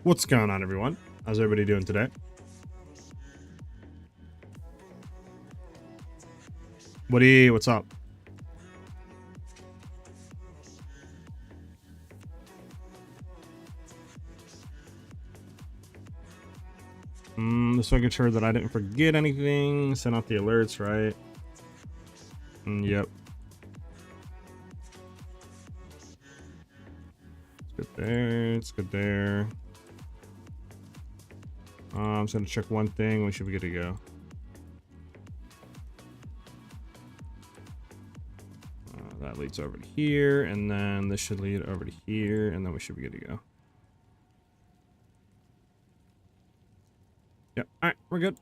What's going on, everyone? How's everybody doing today? Woody, what's up? Just making sure that I didn't forget anything. Send out the alerts, right? Yep. It's good there. It's good there. I'm just gonna check one thing. We should be good to go. That leads over to here, and then this should lead over to here, and then we should be good to go. Yep. All right, we're good.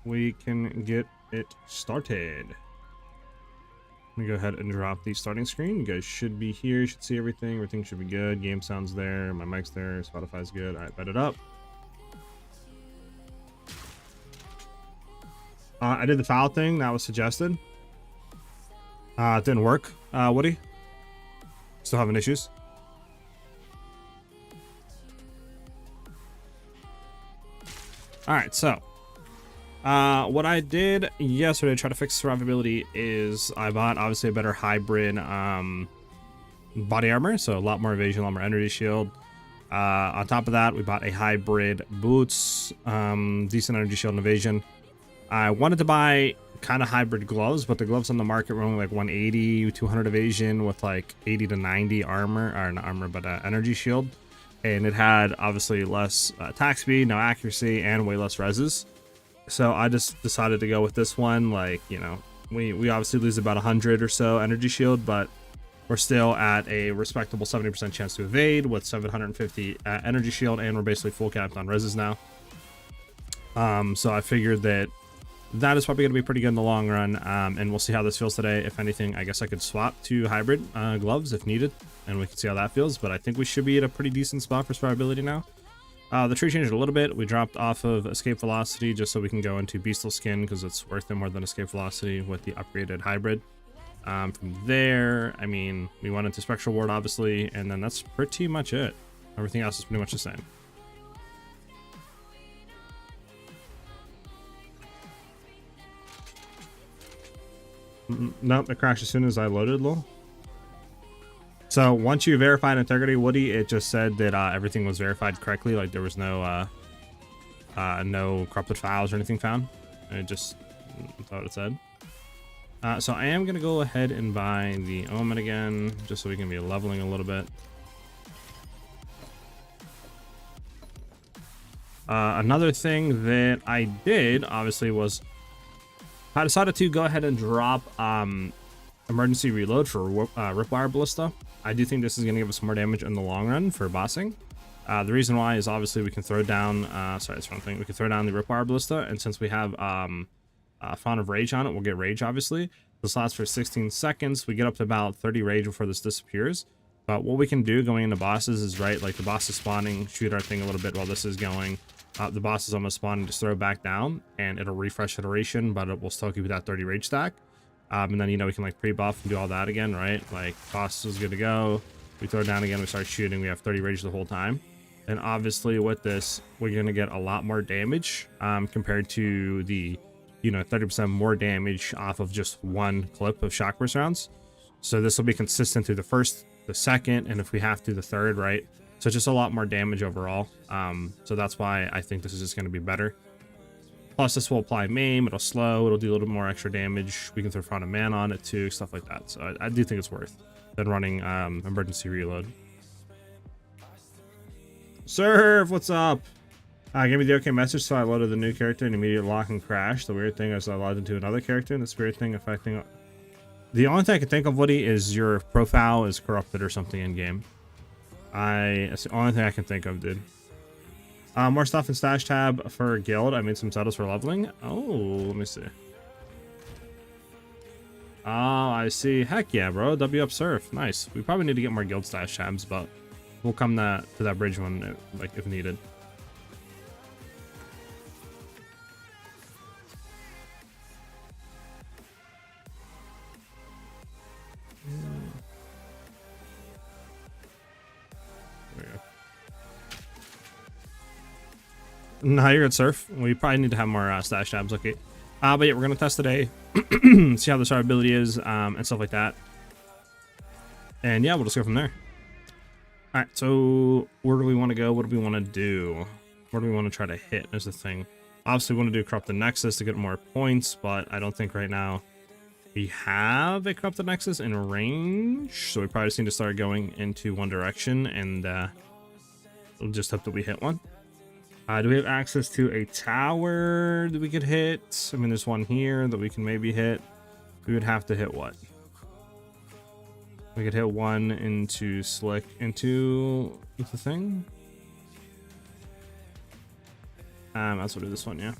We can get it started. Let me go ahead and drop the starting screen. You guys should be here. You should see everything. Everything should be good. Game sound's there. My mic's there. Spotify's good. All right, bet it up. I did the foul thing that was suggested. It didn't work. Woody? Still having issues? All right, so what I did yesterday to try to fix survivability is I bought obviously a better hybrid body armor, so a lot more evasion, a lot more energy shield. On top of that, we bought a hybrid boots, decent energy shield and evasion. I wanted to buy kind of hybrid gloves, but the gloves on the market were only like 180, 200 evasion with like 80 to 90 armor, or not armor, but energy shield. And it had obviously less attack speed, no accuracy, and way less reses. So I just decided to go with this one. Like, you know, we obviously lose about 100 or so energy shield, but we're still at a respectable 70% chance to evade with 750 energy shield, and we're basically full capped on reses now. So I figured that is probably going to be pretty good in the long run, and we'll see how this feels today. If anything, I guess I could swap to hybrid gloves if needed, and we can see how that feels, but I think we should be at a pretty decent spot for survivability now. The tree changed a little bit. We dropped off of escape velocity just so we can go into beastal skin because it's worth it more than escape velocity with the upgraded hybrid. From there, I mean, we went into spectral ward obviously, and then that's pretty much it. Everything else is pretty much the same. Nope, it crashed as soon as I loaded, lol. So once you verified integrity, Woody, it just said that everything was verified correctly. Like there was no no corrupted files or anything found. It just, that's what it said. So I am gonna go ahead and buy the Omen again, just so we can be leveling a little bit. Another thing that I did obviously was I decided to go ahead and drop emergency reload for Ripwire Ballista. I do think this is going to give us more damage in the long run for bossing. The reason why is obviously we can throw down, sorry, that's the wrong thing. We can throw down the Ripwire Ballista, and since we have Font of Rage on it, we'll get Rage obviously. This lasts for 16 seconds. We get up to about 30 Rage before this disappears. But what we can do going into bosses is, right, like the boss is spawning, shoot our thing a little bit while this is going. The boss is almost spawning, just throw it back down, and it'll refresh iteration, but it will still give you that 30 Rage stack. And then, you know, we can like pre-buff and do all that again, right? Like boss is good to go. We throw it down again, we start shooting, we have 30 Rage the whole time. And obviously with this, we're going to get a lot more damage compared to the, you know, 30% more damage off of just one clip of shock burst rounds. So this will be consistent through the first, the second, and if we have to, the third, right? So just a lot more damage overall. So that's why I think this is just going to be better. Plus this will apply maim, it'll slow, it'll do a little bit more extra damage. We can throw Front of Man on it too, stuff like that. So I do think it's worth than running emergency reload. Serve, what's up? Gave me the okay message, so I loaded the new character and immediately lock and crash. The weird thing is I logged into another character and the spirit thing affecting... The only thing I can think of, Woody, is your profile is corrupted or something in game. That's the only thing I can think of, dude. More stuff in stash tab for guild. I made some settles for leveling. Oh, let me see. Oh, I see. Heck yeah, bro. W up surf. Nice. We probably need to get more guild stash tabs, but we'll come to that bridge one, like, if needed. There we go. No, you're good, Surf. We probably need to have more stash tabs. Okay. But yeah, we're gonna test today, see how the survivability is, and stuff like that. And yeah, we'll just go from there. All right. So where do we want to go? What do we want to do? Where do we want to try to hit? Is the thing. Obviously, we want to do corrupt the Nexus to get more points, but I don't think right now we have a corrupt the Nexus in range. So we probably just need to start going into one direction, and we'll just hope that we hit one. Do we have access to a tower that we could hit? I mean, there's one here that we can maybe hit. We would have to hit what? We could hit one into Slick, into the thing. That's what do this one, yeah.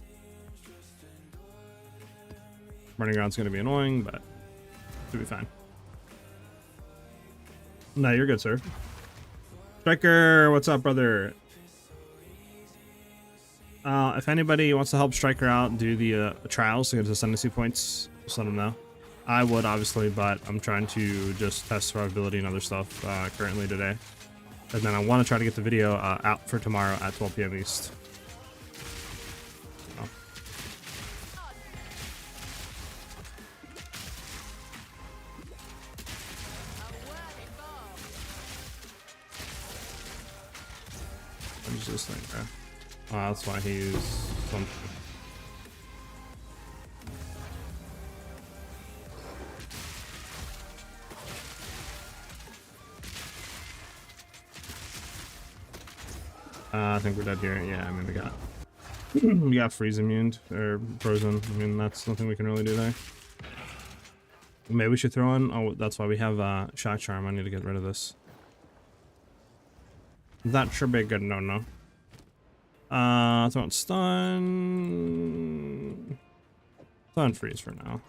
Burning ground's gonna be annoying, but it'll be fine. No, you're good, sir. Striker, what's up, brother? If anybody wants to help Striker out, do the trials to get his ascendancy points, just let them know. I would, obviously, but I'm trying to just test survivability and other stuff currently today. And then I want to try to get the video out for tomorrow at 12 p.m. East. Oh. What is this thing, bro? Oh, that's why he's something. I think we're dead here. Yeah, I mean we got freeze immune or frozen. I mean that's nothing we can really do there. Maybe we should throw in. Oh, that's why we have shot charm. I need to get rid of this. That should be a good no. Throwing stun. Stun freeze for now.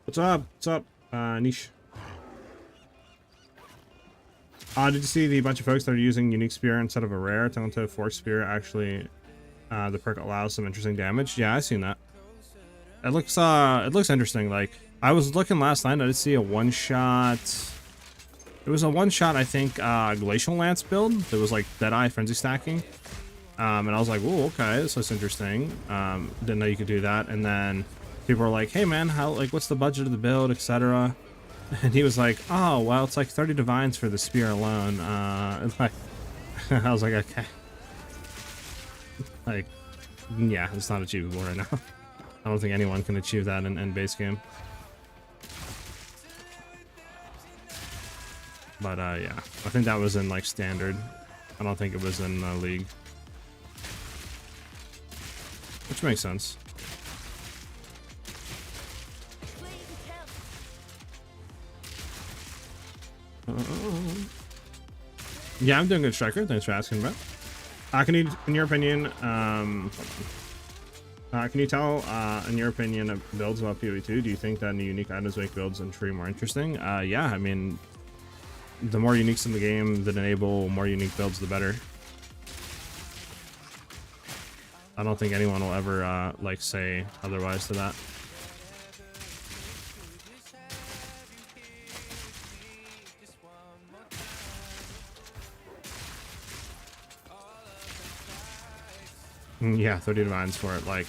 What's up? What's up? Niche. Did you see the bunch of folks that are using unique spear instead of a rare? Telling to force spear actually the perk allows some interesting damage. Yeah, I seen that. It looks interesting. Like I was looking last night, I did see a one shot. It was a one shot, I think, Glacial Lance build. That was like Deadeye Frenzy stacking. And I was like, oh, okay, this looks interesting. Didn't know you could do that. And then people were like, hey man, what's the budget of the build, etc. And he was like, oh, well, it's like 30 divines for the spear alone. Like, I was like, okay. Like, yeah, it's not achievable right now. I don't think anyone can achieve that in base game. But yeah, I think that was in like standard. I don't think it was in league. Which makes sense. Yeah, I'm doing good, Striker. Thanks for asking, bro. Can you, in your opinion, can you tell, in your opinion, builds about POE 2? Do you think that new unique items make builds in Tree more interesting? Yeah, I mean, the more uniques in the game that enable more unique builds, the better. I don't think anyone will ever, like, say otherwise to that. Yeah, 30 divines for it, like,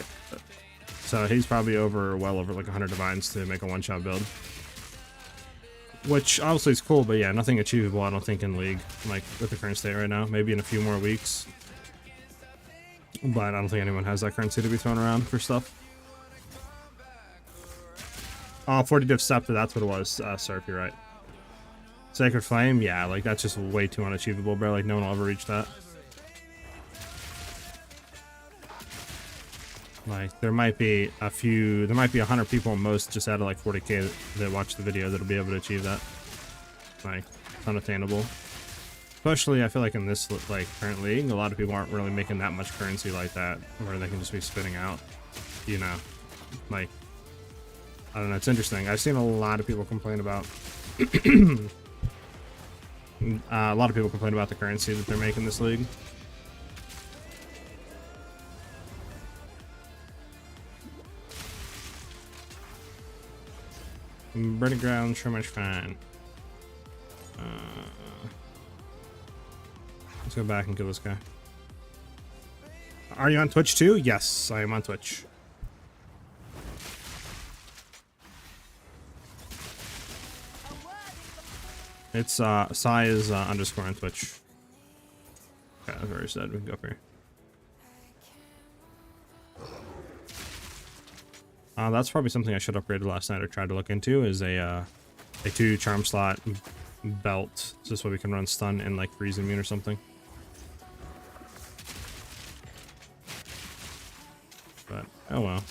so he's probably well over like 100 divines to make a one-shot build, which obviously is cool, but yeah, nothing achievable I don't think in league, like with the current state right now. Maybe in a few more weeks, but I don't think anyone has that currency to be thrown around for stuff. Oh, 40 div scepter, that's what it was. Surf, you're right. Sacred Flame, yeah, like that's just way too unachievable, bro. Like no one will ever reach that. Like there might be 100 people at most just out of like 40k that watch the video that'll be able to achieve that. Like it's unattainable. Especially I feel like in this like current league, a lot of people aren't really making that much currency like that, where they can just be spitting out, you know, like I don't know. It's interesting. I've seen a lot of people complain about the currency that they're making this league. Burning ground, so much fine. Let's go back and kill this guy. Are you on Twitch too? Yes, I am on Twitch. It's SiahZ underscore on Twitch. Okay, I've already said we can go for here. That's probably something I should upgrade last night or tried to look into is a 2 charm slot belt. So this way we can run stun and like freeze immune or something. But oh well.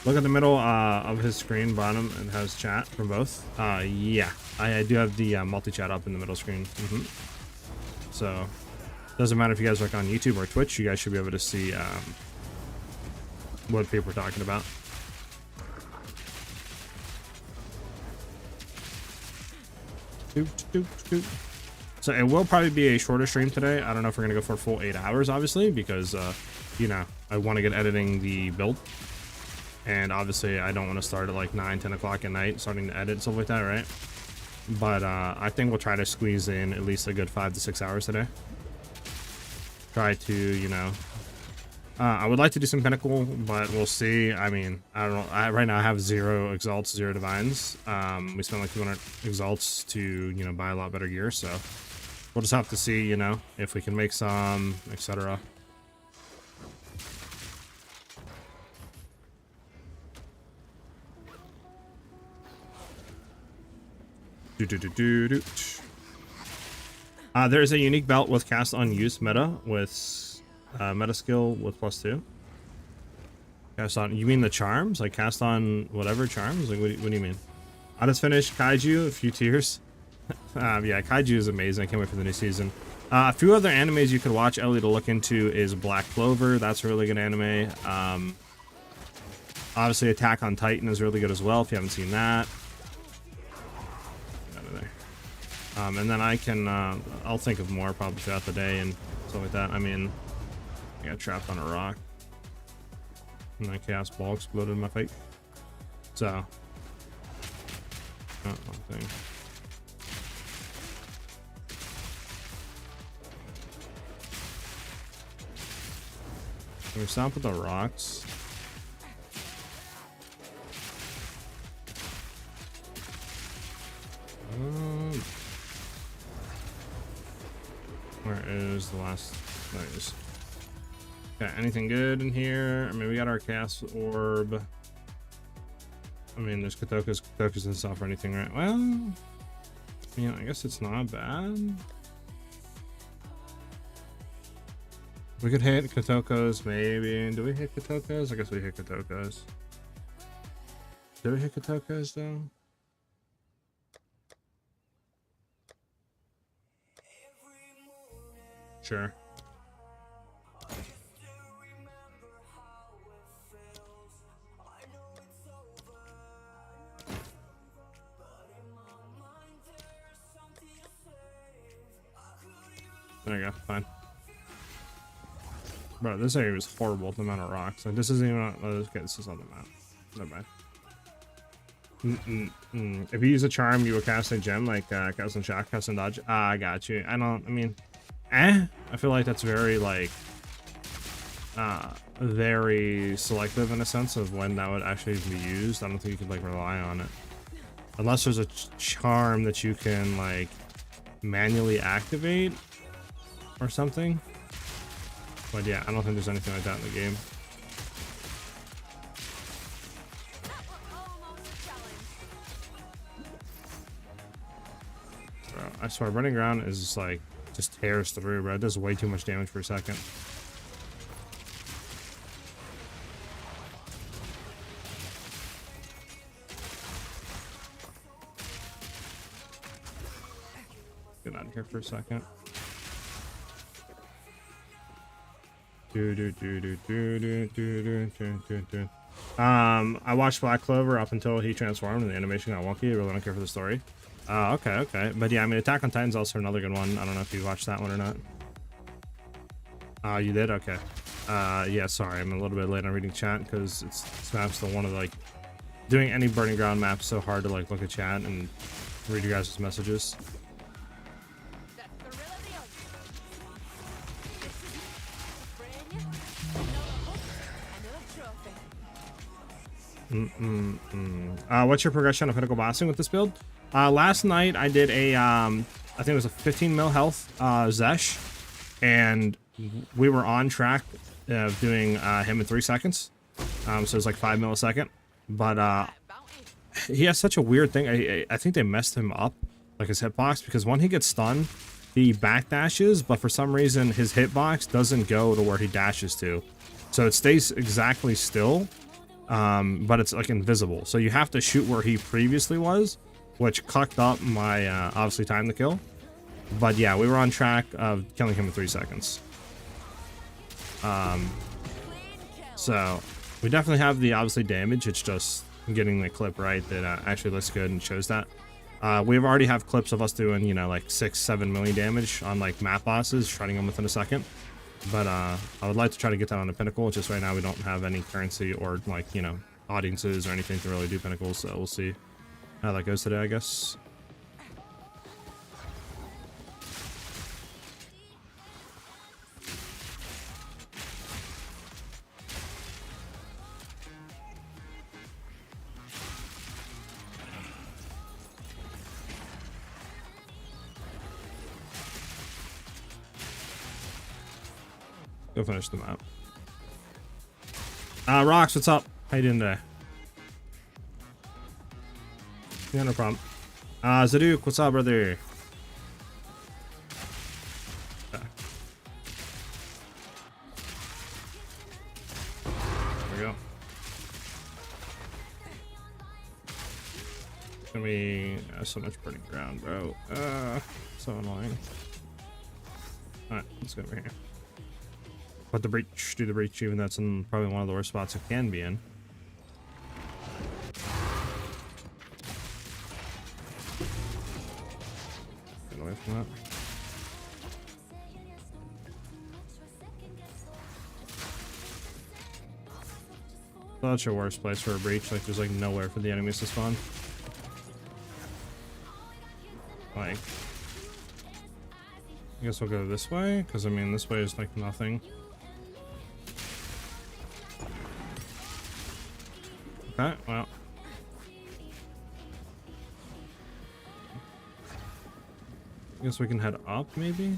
Look at the middle of his screen bottom. It has chat from both. Yeah, I do have the multi-chat up in the middle screen. So doesn't matter if you guys are like on YouTube or Twitch, you guys should be able to see what people are talking about. So it will probably be a shorter stream today. I don't know if we're gonna go for a full 8 hours, obviously, because you know, I want to get editing the build, and obviously I don't want to start at like 9-10 o'clock at night starting to edit and stuff like that, right? But I think we'll try to squeeze in at least a good 5 to 6 hours today. Try to, you know, I would like to do some Pinnacle, but we'll see. I mean, I don't know. Right now I have 0 Exalts, 0 Divines. We spent like 200 Exalts to, you know, buy a lot better gear, so we'll just have to see, you know, if we can make some, etc. There's a unique belt with cast on use meta with meta skill with +2. Cast on, you mean the charms? Like cast on whatever charms? Like what do you mean? I just finished Kaiju, a few tiers. Yeah, Kaiju is amazing. I can't wait for the new season. A few other animes you could watch, Ellie, to look into is Black Clover. That's a really good anime. Obviously Attack on Titan is really good as well if you haven't seen that. And then I can, I'll think of more probably throughout the day and stuff like that. I mean, I got trapped on a rock. And my chaos ball exploded in my face. So. Oh, one thing. Can we stop with the rocks? Where is the last? There it is. Okay, anything good in here? I mean, we got our chaos orb. I mean, there's Kotokas and stuff or anything, right? Well, I mean, I guess it's not bad. We could hit Kotokas, maybe. Do we hit Kotokas? I guess we hit Kotokas. Did we hit Kotokas, though? Sure. There you go, fine. Bro, this area was horrible with the amount of rocks. Like, this isn't even on, okay, this is on the map. Never mind. If you use a charm, you will cast a gem like cast and shock, cast and dodge. I got you. I mean, I feel like that's very like very selective in a sense of when that would actually be used. I don't think you could like rely on it unless there's a charm that you can like manually activate or something. But yeah, I don't think there's anything like that in the game. Bro, I swear running around is just like just tears through, bro. It does way too much damage per second. Get out of here for a second. I watched Black Clover up until he transformed and the animation got wonky. I really don't care for the story. Okay. But yeah, I mean, Attack on Titan's also another good one. I don't know if you watched that one or not. You did? Okay. Yeah, sorry, I'm a little bit late on reading chat because this map's the one of like doing any Burning Ground map so hard to like look at chat and read your guys' messages. What's your progression of Pinnacle bossing with this build? Last night I did a I think it was a 15 mil health Zesh, and we were on track of doing him in 3 seconds. So it's like 5 millisecond. But he has such a weird thing. I think they messed him up, like his hitbox, because when he gets stunned, he backdashes, but for some reason his hitbox doesn't go to where he dashes to. So it stays exactly still, but it's like invisible. So you have to shoot where he previously was, which cucked up my obviously time to kill. But yeah, we were on track of killing him in 3 seconds. So we definitely have the obviously damage. It's just getting the clip right that actually looks good and shows that. We already have clips of us doing, you know, like 6-7 million damage on like map bosses, shredding them within a second. But I would like to try to get that on a Pinnacle. Just right now we don't have any currency or like, you know, audiences or anything to really do Pinnacles. So we'll see how that goes today, I guess. Go finish the map. Rocks, what's up? How you doing today? Yeah, no problem. Zaduk, what's up, brother? Okay. There we go. Gonna be so much burning ground, bro. So annoying. Alright, let's go over here. But the breach, do the breach, even though it's in probably one of the worst spots it can be in. Get away from that. So that's your worst place for a breach. Like, there's like nowhere for the enemies to spawn. Like, I guess we'll go this way, because I mean, this way is like nothing. Okay, well. I guess we can head up, maybe?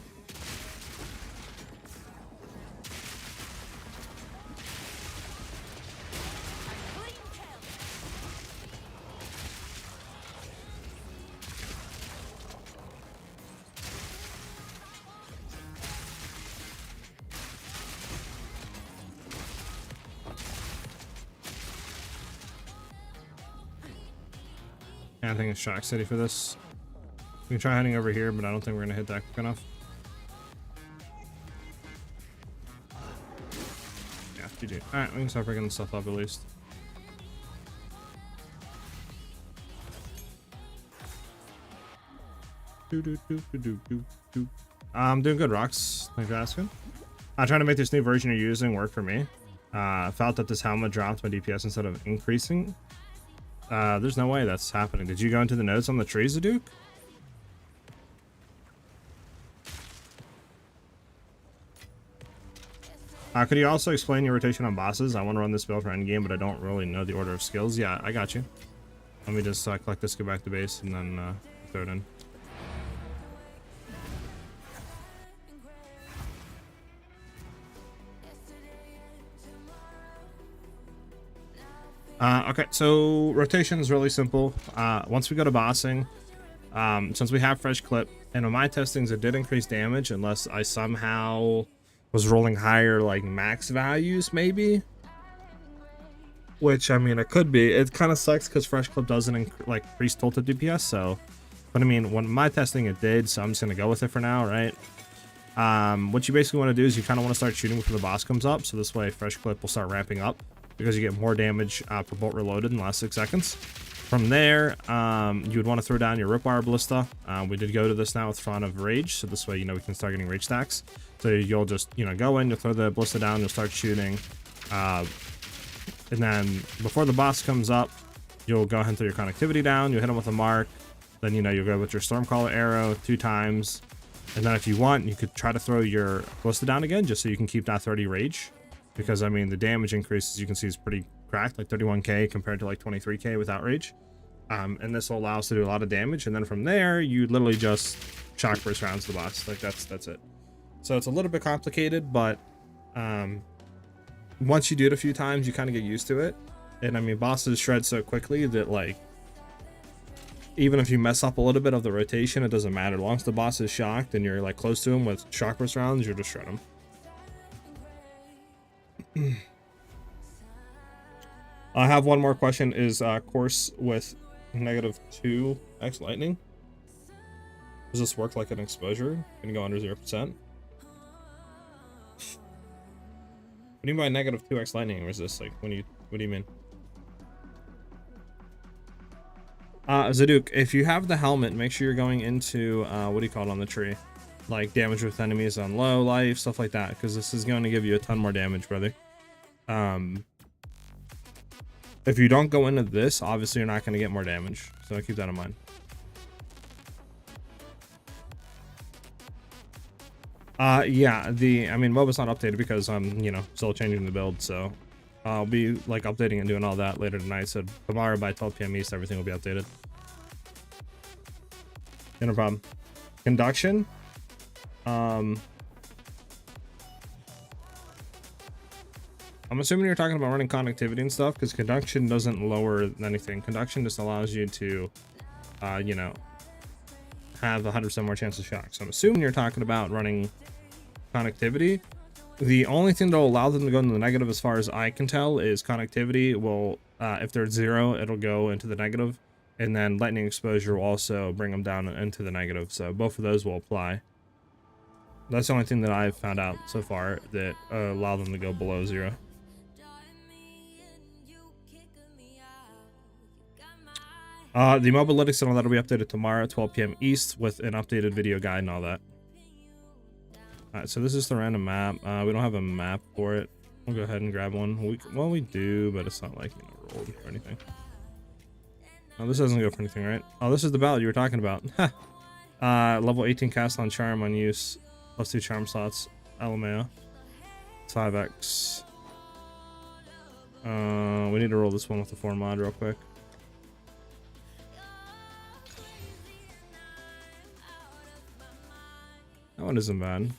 I think it's Shock City for this. We can try heading over here, but I don't think we're gonna hit that quick enough. Yeah, GG. Alright, we can start picking stuff up at least. I'm doing good, Rocks. Thanks for asking. I'm trying to make this new version you're using work for me. I felt that this helmet dropped my DPS instead of increasing. There's no way that's happening. Did you go into the nodes on the trees, Duke? Could you also explain your rotation on bosses? I want to run this build for endgame, but I don't really know the order of skills. Yeah, I got you. Let me just collect this, get back to base, and then throw it in. Okay, so rotation is really simple. Once we go to bossing, since we have fresh clip, and in my testings it did increase damage unless I somehow was rolling higher like max values maybe, which I mean it could be. It kind of sucks because fresh clip doesn't increase tilted DPS, so but I mean when my testing it did, so I'm just gonna go with it for now, right? What you basically want to do is you kind of want to start shooting before the boss comes up, so this way fresh clip will start ramping up because you get more damage per bolt reloaded in the last 6 seconds. From there, you would want to throw down your Ripwire Ballista. We did go to this now with Front of Rage, so this way, we can start getting rage stacks. So you'll just, go in, you'll throw the Ballista down, you'll start shooting. And then before the boss comes up, you'll go ahead and throw your connectivity down, you'll hit him with a mark. Then, you'll go with your Stormcaller arrow 2 times. And then if you want, you could try to throw your Ballista down again, just so you can keep that 30 rage. Because, I mean, the damage increase, as you can see, is pretty cracked, like 31k compared to like 23k without rage. And this will allow us to do a lot of damage. And then from there, you literally just shock burst rounds the boss. Like, that's it. So it's a little bit complicated, but once you do it a few times, you kind of get used to it. And, I mean, bosses shred so quickly that, like, even if you mess up a little bit of the rotation, it doesn't matter. As long as the boss is shocked and you're, like, close to him with shock burst rounds, you'll just shred him. I have one more question. Is course with -2x lightning? Does this work like an exposure? Can you go under 0%? What do you mean by -2x lightning? Or is this like, what do you mean? Zaduke, if you have the helmet, make sure you're going into what do you call it on the tree? Like damage with enemies on low life, stuff like that, because this is going to give you a ton more damage, brother. If you don't go into this, obviously you're not going to get more damage, so keep that in mind. Yeah, I mean, MOBA's not updated because I'm, still changing the build, so I'll be, like, updating and doing all that later tonight, so tomorrow by 12 p.m. East, everything will be updated. Yeah, no problem. Conduction? I'm assuming you're talking about running connectivity and stuff, because conduction doesn't lower anything. Conduction just allows you to, have 100% more chance of shock. So I'm assuming you're talking about running connectivity. The only thing that will allow them to go into the negative, as far as I can tell, is connectivity will, if they're at 0, it'll go into the negative, and then lightning exposure will also bring them down into the negative. So both of those will apply. That's the only thing that I've found out so far that allow them to go below 0. The mobilytics and all that will be updated tomorrow at 12 p.m. East with an updated video guide and all that. Alright, so this is the random map. We don't have a map for it. We'll go ahead and grab one. Well, we do, but it's not like, rolled or anything. Oh, this doesn't go for anything, right? Oh, this is the ballad you were talking about. Level 18 cast on charm on use. +2 charm slots. LMAO. 5x. We need to roll this one with the 4 mod real quick. That one isn't bad.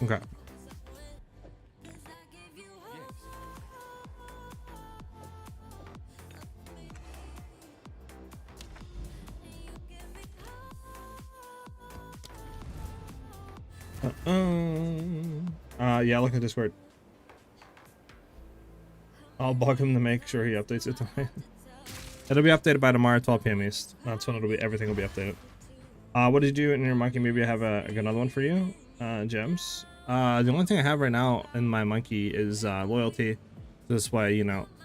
Okay. Yeah, look at Discord. I'll bug him to make sure he updates it tonight. It'll be updated by tomorrow, 12 p.m. East. That's when everything will be updated. What did you do in your monkey? Maybe I have another one for you. Gems. The only thing I have right now in my monkey is loyalty. This way,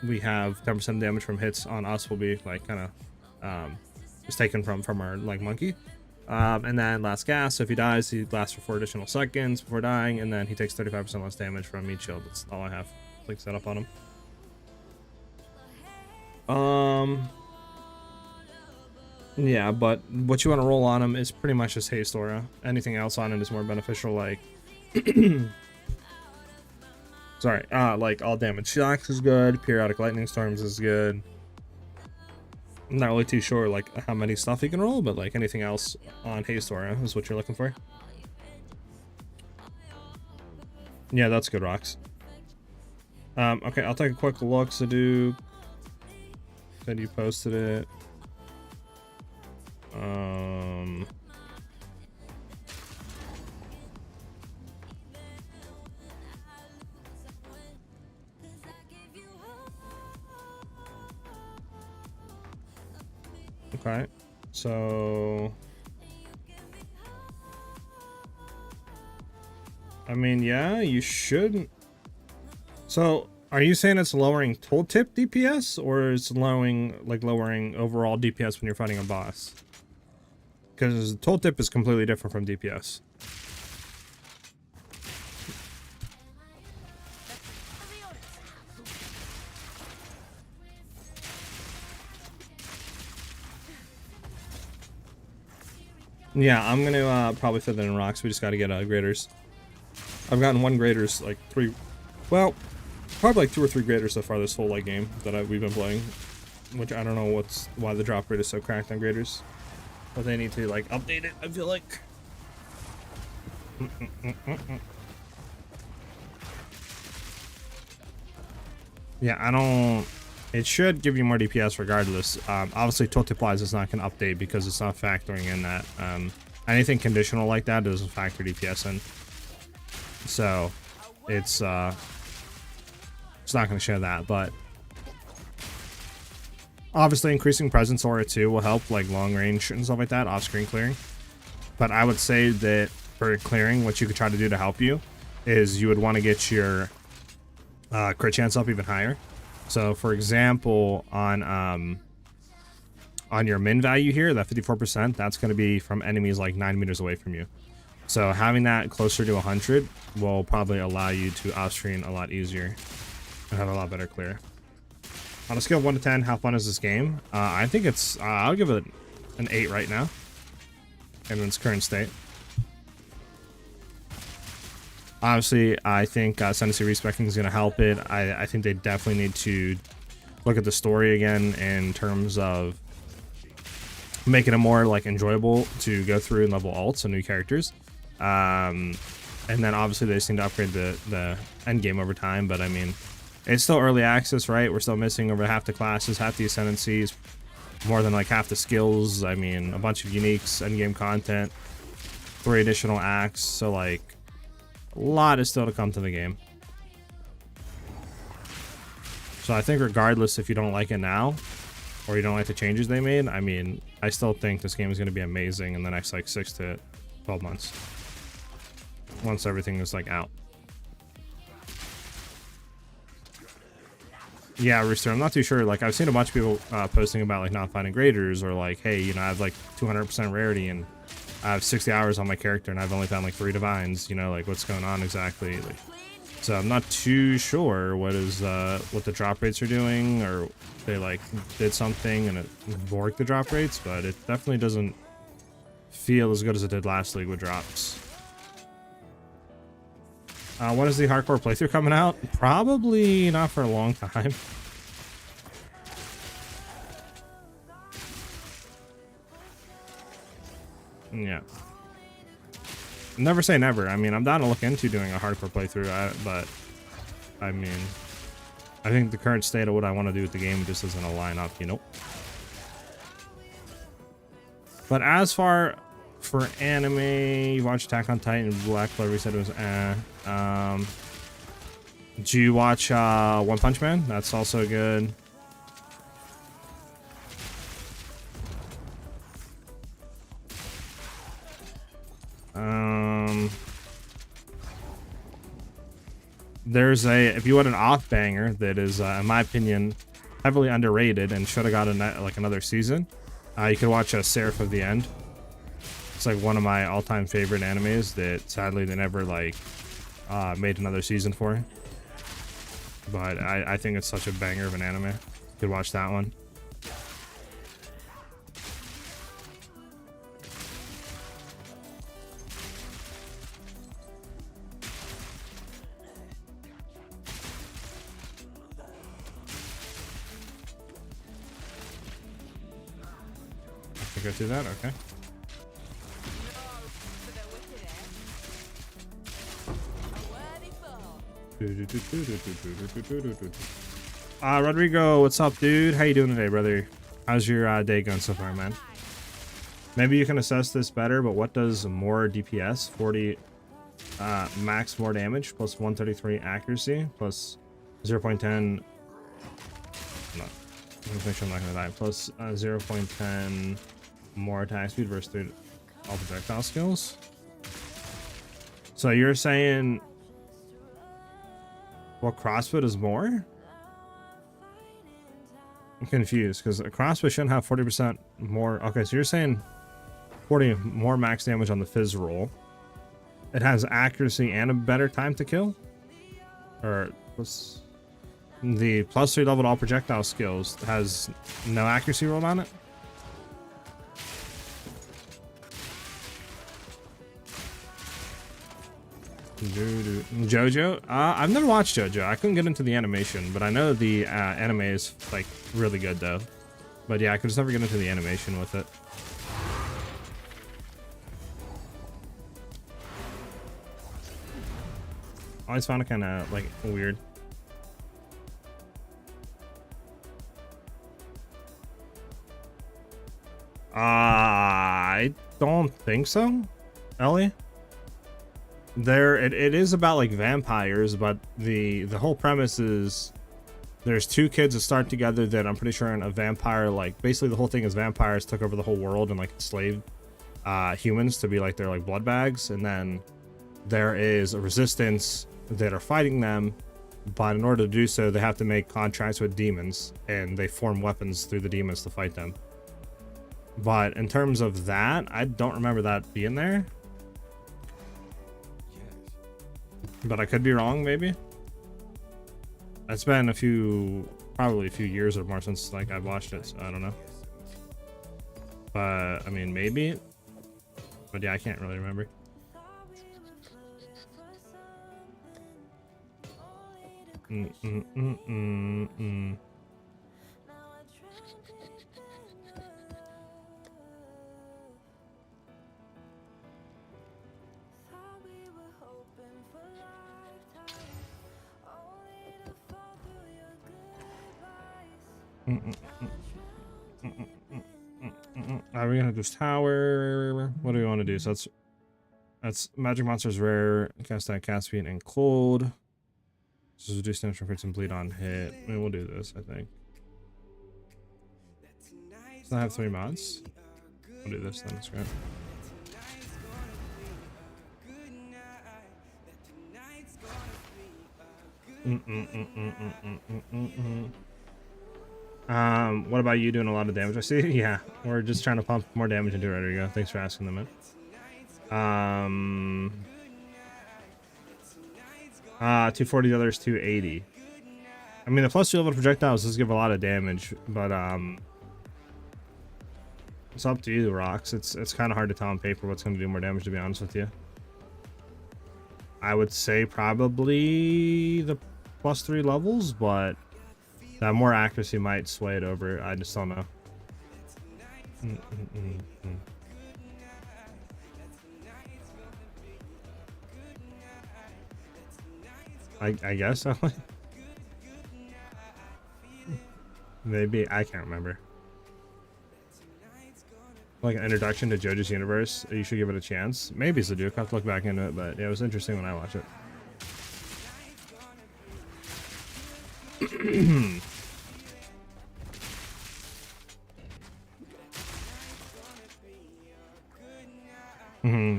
we have 10% damage from hits on us will be like kind of just taken from our like monkey. And then last gas, so if he dies, he lasts for 4 additional seconds before dying, and then he takes 35% less damage from each shield. That's all I have like set up on him. Yeah, but what you want to roll on him is pretty much just haste aura. Anything else on it is more beneficial, like sorry, like all damage shocks is good, periodic lightning storms is good. I'm not really too sure like how many stuff you can roll, but like anything else on haste aura is what you're looking for. Yeah, that's good, Rocks. Okay, I'll take a quick look. Said you posted it. Okay, so I mean, yeah, you shouldn't. So, are you saying it's lowering tooltip DPS, or it's lowering overall DPS when you're fighting a boss? Because tooltip is completely different from DPS. Yeah, I'm gonna probably fit that in rocks. We just gotta get graders. I've gotten 1 graders, like 3. Well, probably like 2 or 3 graders so far this whole game that we've been playing. Which I don't know why the drop rate is so cracked on graders. But they need to like update it, I feel like. Yeah, I don't. It should give you more DPS regardless. Obviously, tooltip wise is not going to update because it's not factoring in that. Anything conditional like that doesn't factor DPS in. So, it's not going to show that. But obviously, increasing presence aura too will help, like long range and stuff like that, off-screen clearing. But I would say that for clearing, what you could try to do to help you is you would want to get your crit chance up even higher. So for example, on your min value here, that 54%, that's going to be from enemies like 9 meters away from you. So having that closer to 100 will probably allow you to off-screen a lot easier and have a lot better clear. On a scale of 1 to 10, how fun is this game? I think it's, I'll give it an 8 right now in its current state. Obviously, I think Ascendancy Respecting is going to help it. I think they definitely need to look at the story again in terms of making it more like enjoyable to go through and level alts and new characters. And then obviously they just need to upgrade the endgame over time. But I mean, it's still early access, right? We're still missing over half the classes, half the ascendancies, more than like half the skills. I mean, a bunch of uniques, endgame content, 3 additional acts. So like, a lot is still to come to the game. So I think regardless if you don't like it now or you don't like the changes they made, I mean, I still think this game is going to be amazing in the next like 6 to 12 months. Once everything is like out. Yeah, Rooster, I'm not too sure. Like, I've seen a bunch of people posting about like not finding graders, or like, hey, you know, I have like 200% rarity and I have 60 hours on my character and I've only found like 3 divines, you know, like what's going on exactly. Like, so I'm not too sure what the drop rates are doing, or they like did something and it borked the drop rates, but it definitely doesn't feel as good as it did last league with drops. When is the hardcore playthrough coming out? Probably not for a long time. Yeah. Never say never. I mean, I'm down to look into doing a hardcore playthrough, but I mean, I think the current state of what I want to do with the game just isn't align up, you know? But as far for anime, you watch Attack on Titan, Black Clover said it was do you watch One Punch Man? That's also good. There's if you want an off banger that is in my opinion heavily underrated and should have got like another season, you could watch Seraph of the End. It's like one of my all-time favorite animes that sadly they never like made another season for, but I think it's such a banger of an anime. You could watch that one. Go through that, okay. Rodrigo, what's up, dude? How you doing today, brother? How's your day going so far, man? Maybe you can assess this better, but what does more DPS? 40 max more damage plus 133 accuracy plus 0.10. No, let's make sure I'm not gonna die. Plus 0.10 more attack speed versus 3 all projectile skills. So you're saying, well, crossbow is more? I'm confused because a crossbow shouldn't have 40% more. Okay, so you're saying 40 more max damage on the fizz roll. It has accuracy and a better time to kill? Or what's the +3 level all projectile skills has no accuracy roll on it? JoJo? I've never watched JoJo. I couldn't get into the animation, but I know the anime is like really good though. But yeah, I could just never get into the animation with it. I always found it kind of like weird. I don't think so, Ellie. It is about like vampires, but the whole premise is there's two kids that start together that I'm pretty sure in a vampire, like basically the whole thing is vampires took over the whole world and like enslaved humans to be like their like blood bags, and then there is a resistance that are fighting them, but in order to do so they have to make contracts with demons and they form weapons through the demons to fight them. But in terms of that, I don't remember that being there. But I could be wrong, maybe. It's been probably a few years or more since like I've watched it, so I don't know. But I mean, maybe. But yeah, I can't really remember. Are we gonna do this tower? What do we want to do? So that's magic monsters rare, cast that cast speed and cold. This is reduce damage from crits and bleed on hit. I mean, we'll do this, I think. Does that have 3 mods? We'll do this then, that's great. What about you doing a lot of damage? I see. Yeah, we're just trying to pump more damage into it. There you go. Thanks for asking them, man. 240, the other's 280. I mean, the +2 level projectiles does give a lot of damage, but it's up to you, Rocks. It's kind of hard to tell on paper what's going to do more damage, to be honest with you. I would say probably the +3 levels, but that more accuracy might sway it over. I just don't know. I guess so. Maybe, I can't remember. Like an introduction to JoJo's universe, you should give it a chance. Maybe it's a Duke. I have to look back into it, but yeah, it was interesting when I watched it.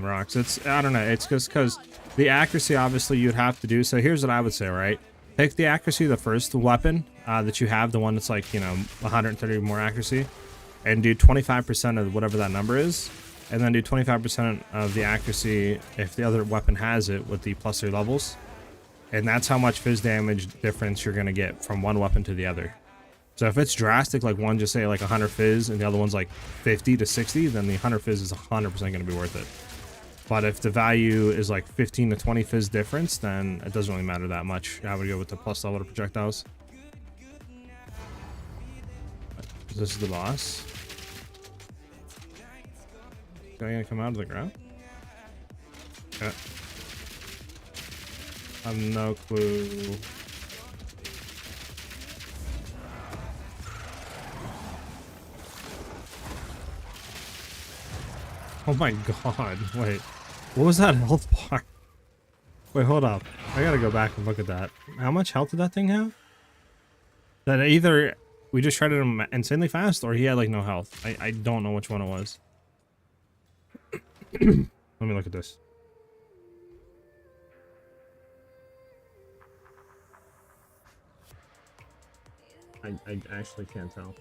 Rocks. I don't know. It's just because the accuracy, obviously, you'd have to do. So here's what I would say, right? Pick the accuracy of the first weapon that you have, the one that's like, 130 more accuracy, and do 25% of whatever that number is, and then do 25% of the accuracy if the other weapon has it with the +3 levels. And that's how much fizz damage difference you're going to get from one weapon to the other. So if it's drastic, like one just say like 100 fizz and the other one's like 50 to 60, then the 100 fizz is 100% going to be worth it. But if the value is like 15 to 20 fizz difference, then it doesn't really matter that much. I would go with the + level to projectiles. This is the boss. Guy gonna come out of the ground? Okay. I have no clue. Oh my god, wait. What was that health bar? Wait, hold up. I gotta go back and look at that. How much health did that thing have? That either we just shredded him insanely fast or he had like no health. I don't know which one it was. Let me look at this. I actually can't tell.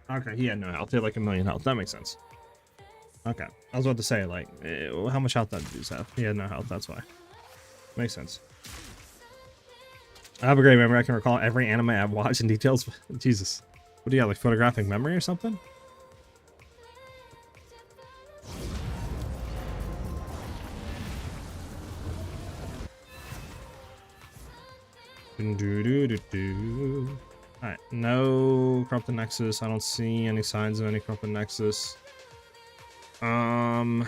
Okay, he had no health. He had like 1,000,000 health. That makes sense. Okay. I was about to say, like, how much health did dude have? He had no health, that's why. Makes sense. I have a great memory. I can recall every anime I've watched in details. Jesus. What do you have, like photographic memory or something? Alright, no corrupted nexus. I don't see any signs of any corrupted nexus. Any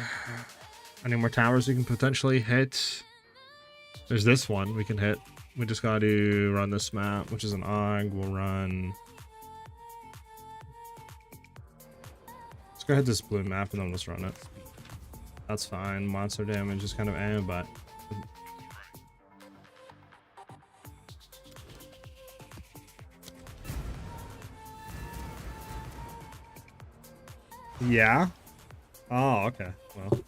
more towers we can potentially hit? There's this one we can hit. We just got to run this map, which is an AUG. We'll run. Let's go hit this blue map and then we'll just run it. That's fine. Monster damage is kind of but yeah. Oh, okay. Well.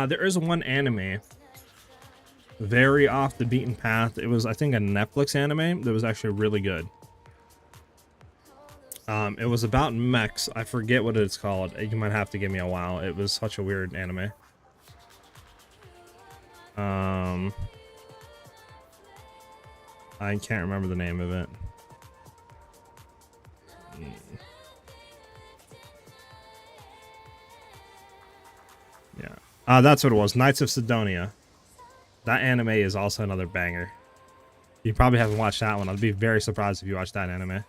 There is one anime very off the beaten path. It was, I think, a Netflix anime that was actually really good. It was about mechs. I forget what it's called. You might have to give me a while. It was such a weird anime. I can't remember the name of it. Yeah. That's what it was. Knights of Sidonia. That anime is also another banger. You probably haven't watched that one. I'd be very surprised if you watched that anime.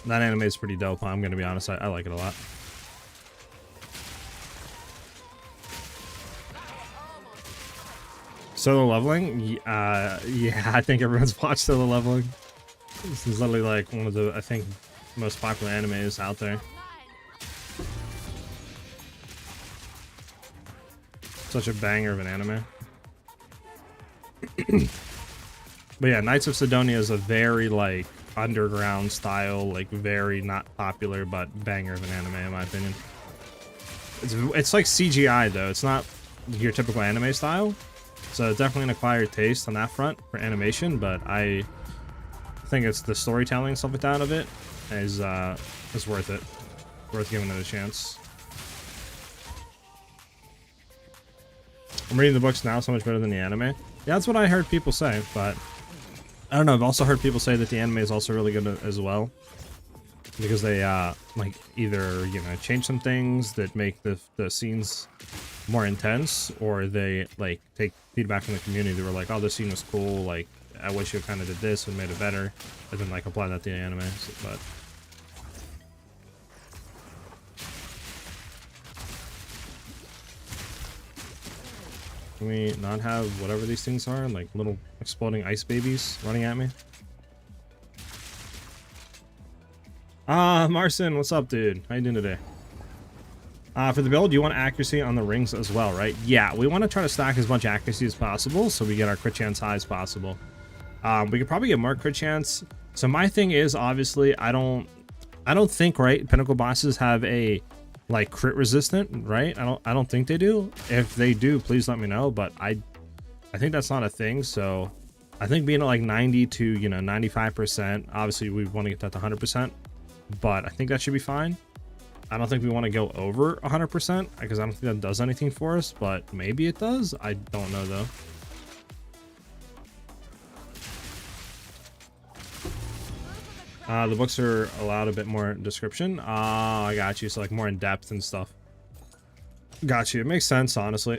That anime is pretty dope. I'm gonna be honest. I like it a lot. Solo leveling? Yeah, I think everyone's watched solo leveling. This is literally like one of the, I think, most popular animes out there. Such a banger of an anime. But yeah, Knights of Sidonia is a very like underground style, like very not popular but banger of an anime in my opinion. It's like CGI though. It's not your typical anime style. So definitely an acquired taste on that front for animation, but I think it's the storytelling and stuff like that of it is worth it. Worth giving it a chance. I'm reading the books now, so much better than the anime. Yeah, that's what I heard people say, but I don't know. I've also heard people say that the anime is also really good as well, because they like either, you know, change some things that make the scenes more intense, or they like take feedback from the community. They were like, "Oh, this scene was cool. Like, I wish you kind of did this and made it better," and then like apply that to the anime. But can we not have whatever these things are? Like little exploding ice babies running at me? Marcin, what's up, dude? How you doing today? For the build, you want accuracy on the rings as well, right? Yeah, we want to try to stack as much accuracy as possible so we get our crit chance high as possible. We could probably get more crit chance. So my thing is, obviously, I don't think, right, Pinnacle bosses have a like crit resistant, right? I don't think they do. If they do, please let me know, but I think that's not a thing. So I think being at like 90 to, you know, 95%, obviously we want to get that to 100%, but I think that should be fine. I don't think we want to go over 100% because I don't think that does anything for us, but maybe it does. I don't know though. The books are allowed a bit more description. I got you. So like more in depth and stuff. Got you. It makes sense, honestly.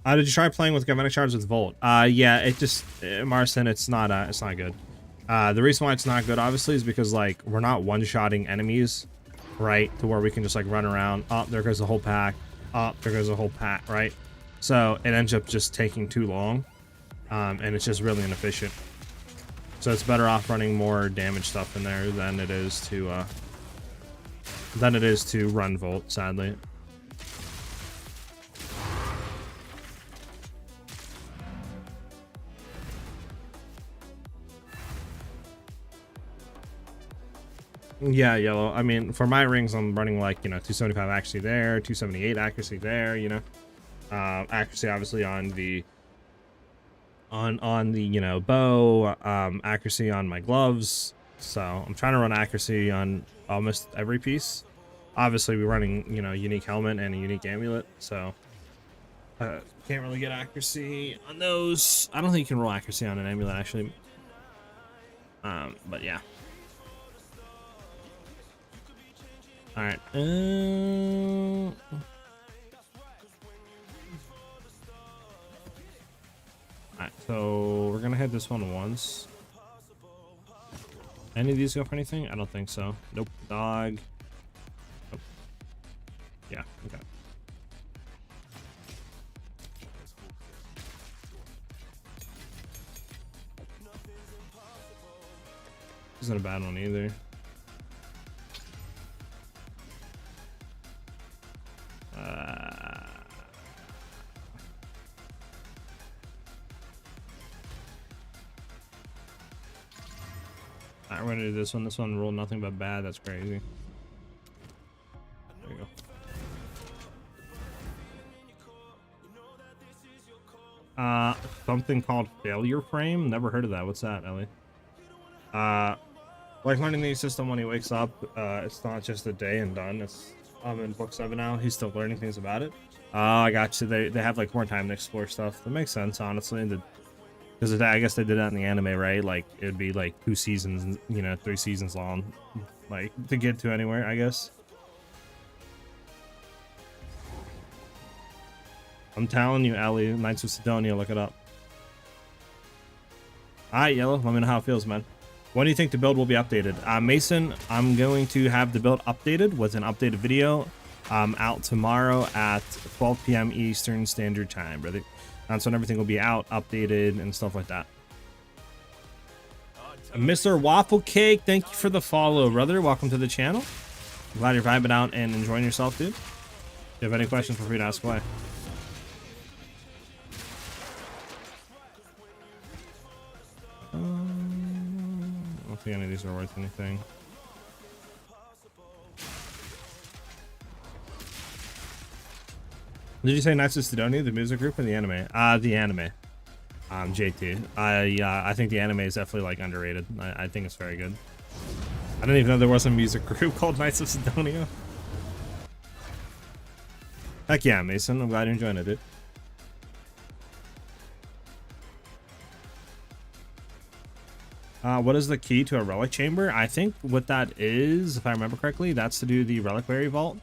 Did you try playing with galvanic shards with Volt? Yeah, it just Marcin, it's not good. The reason why it's not good, obviously, is because like we're not one-shotting enemies, right? To where we can just like run around. Oh, there goes the whole pack. Oh, there goes the whole pack, right? So it ends up just taking too long, and it's just really inefficient. So it's better off running more damage stuff in there than it is to run Volt, sadly. Yeah, yellow. I mean, for my rings, I'm running like, you know, 275 accuracy there, 278 accuracy there, you know. Accuracy obviously on the you know, bow, accuracy on my gloves. So I'm trying to run accuracy on almost every piece. Obviously we're running, you know, unique helmet and a unique amulet, so can't really get accuracy on those. I don't think you can roll accuracy on an amulet actually. But yeah. All right. Alright, so we're gonna hit this one once. Any of these go for anything? I don't think so. Nope. Dog. Nope. Yeah, okay. This isn't a bad one either. Alright, we're gonna do this one. This one rolled nothing but bad. That's crazy. There you go. Something called failure frame. Never heard of that. What's that, Ellie? Like learning the system when he wakes up. It's not just a day and done. I'm in book 7 now. He's still learning things about it. I got you. They have like more time to explore stuff. That makes sense, honestly. Because I guess they did that in the anime, right? Like it'd be like 2 seasons, you know, 3 seasons long, like to get to anywhere, I guess. I'm telling you, Ellie, Knights of Sidonia, look it up. Alright, Yellow, let me know how it feels, man. When do you think the build will be updated? Mason, I'm going to have the build updated with an updated video out tomorrow at 12 p.m. Eastern Standard Time, brother. That's when everything will be out, updated, and stuff like that. Mr. Waffle Cake, thank you for the follow, brother. Welcome to the channel. I'm glad you're vibing out and enjoying yourself, dude. If you have any questions, feel free to ask away. I don't think any of these are worth anything. Did you say Knights of Sidonia, the music group, or the anime? The anime. JT. I think the anime is definitely like underrated. I think it's very good. I didn't even know there was a music group called Knights of Sidonia. Heck yeah, Mason. I'm glad you're enjoying it, dude. What is the key to a relic chamber? I think what that is, if I remember correctly, that's to do the reliquary vault,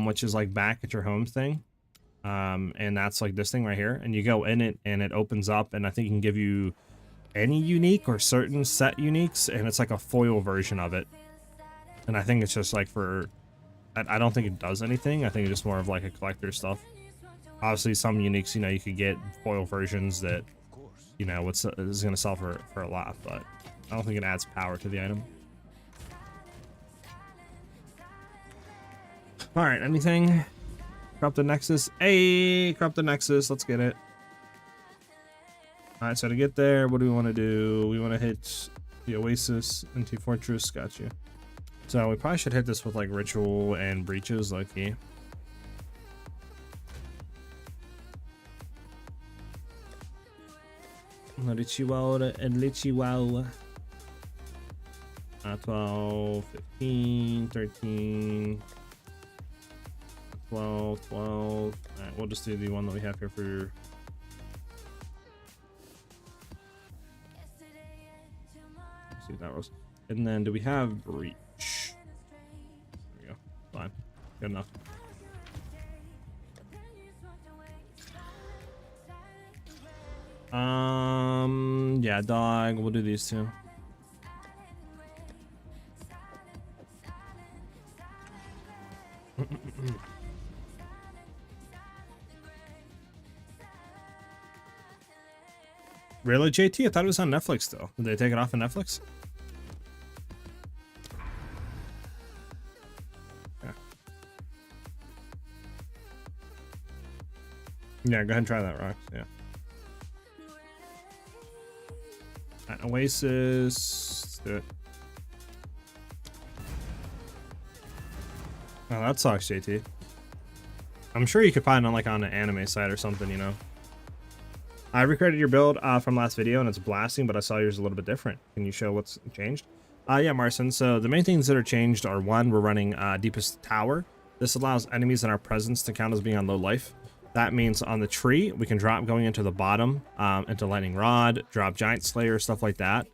which is like back at your home thing. And that's like this thing right here, and you go in it and it opens up, and I think it can give you any unique or certain set uniques, and it's like a foil version of it. And I think it's just like for, I don't think it does anything. I think it's just more of like a collector stuff. Obviously some uniques, you know, you could get foil versions that, you know, is going to sell for a lot, but I don't think it adds power to the item. All right, anything? Crop the Nexus. Hey, crop the Nexus. Let's get it. All right, so to get there, what do we want to do? We want to hit the Oasis into Fortress. Got you. So we probably should hit this with like Ritual and Breaches, like he. Ritual and Ritual. 12, 15, 13. 12. All right, we'll just do the one that we have here for. Let's see what that was. And then do we have Breach? There we go. Fine. Good enough. Yeah, dog. We'll do these two. Really, JT? I thought it was on Netflix still. Did they take it off of Netflix? Yeah. Yeah, go ahead and try that, Rox. Yeah. At Oasis. Let's do it. Oh, that sucks, JT. I'm sure you could find it on an anime site or something, you know. I recreated your build from last video and it's blasting, but I saw yours a little bit different. Can you show what's changed? Yeah, Marcin. So the main things that are changed are, one, we're running Deepest Tower. This allows enemies in our presence to count as being on low life. That means on the tree, we can drop going into the bottom, into Lightning Rod, drop Giant Slayer, stuff like that.